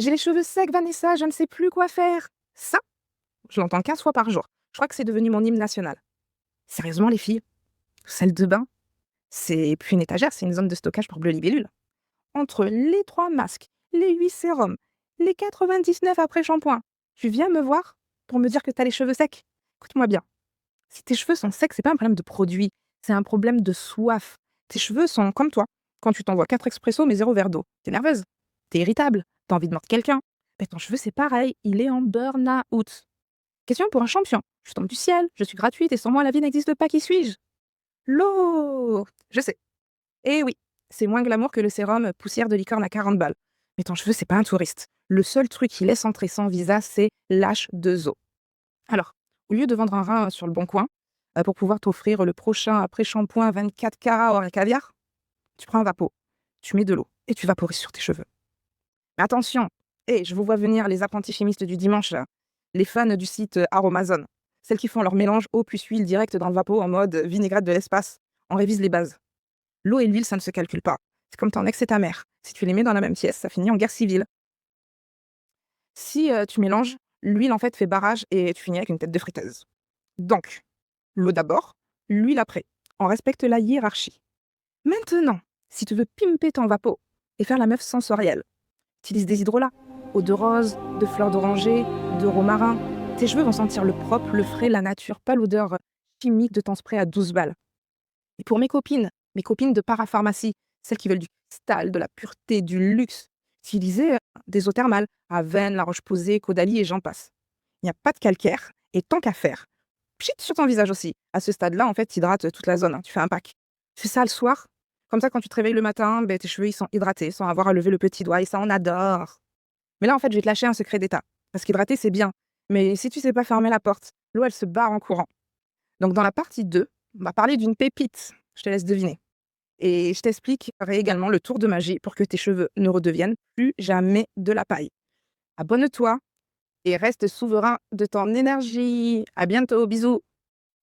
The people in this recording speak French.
J'ai les cheveux secs, Vanessa, je ne sais plus quoi faire. Ça, je l'entends 15 fois par jour. Je crois que c'est devenu mon hymne national. Sérieusement, les filles, celle de bain, c'est plus une étagère, c'est une zone de stockage pour bleu libellule. Entre les 3 masques, les 8 sérums, les 99 après-shampoing, tu viens me voir pour me dire que t'as les cheveux secs? Écoute-moi bien, si tes cheveux sont secs, c'est pas un problème de produit, c'est un problème de soif. Tes cheveux sont comme toi. Quand tu t'envoies 4 expressos mais 0 verre d'eau, t'es nerveuse, t'es irritable, t'as envie de mordre quelqu'un. Ben, ton cheveu, c'est pareil, il est en burn-out. Question pour un champion. Je tombe du ciel, je suis gratuite et sans moi la vie n'existe pas, qui suis-je? L'eau! Je sais. Eh oui, c'est moins glamour que le sérum poussière de licorne à 40 balles. Mais ton cheveu, c'est pas un touriste. Le seul truc qui laisse entrer sans visa, c'est l'H2O. Alors, au lieu de vendre un rein sur le bon coin, pour pouvoir t'offrir le prochain après-shampoing 24 carats hors caviar, tu prends un vapeau, tu mets de l'eau et tu vaporises sur tes cheveux. Mais attention, je vous vois venir les apprentis chimistes du dimanche, là, les fans du site Aromazone, celles qui font leur mélange eau plus huile direct dans le vapeau en mode vinaigrette de l'espace. On révise les bases. L'eau et l'huile, ça ne se calcule pas. C'est comme ton ex et ta mère. Si tu les mets dans la même pièce, ça finit en guerre civile. Si tu mélanges, l'huile en fait fait barrage et tu finis avec une tête de friteuse. Donc, l'eau d'abord, l'huile après. On respecte la hiérarchie. Maintenant, si tu veux pimper ton vapeau et faire la meuf sensorielle, utilise des hydrolats, eau de rose, de fleurs d'oranger, de romarin. Tes cheveux vont sentir le propre, le frais, la nature, pas l'odeur chimique de ton spray à 12 balles. Et pour mes copines de parapharmacie, celles qui veulent du cristal, de la pureté, du luxe, utilisez des eaux thermales, Aven, La Roche-Posay, Caudalie et j'en passe. Il n'y a pas de calcaire et tant qu'à faire, pchit sur ton visage aussi. À ce stade-là, en fait, tu hydrates toute la zone, hein. Tu fais un pack. Tu fais ça le soir. Comme ça, quand tu te réveilles le matin, ben, tes cheveux ils sont hydratés sans avoir à lever le petit doigt et ça, on adore. Mais là, en fait, je vais te lâcher un secret d'état. Parce qu'hydrater, c'est bien. Mais si tu sais pas fermer la porte, l'eau, elle se barre en courant. Donc, dans la partie 2, on va parler d'une pépite. Je te laisse deviner. Et je t'expliquerai également le tour de magie pour que tes cheveux ne redeviennent plus jamais de la paille. Abonne-toi et reste souverain de ton énergie. À bientôt, bisous.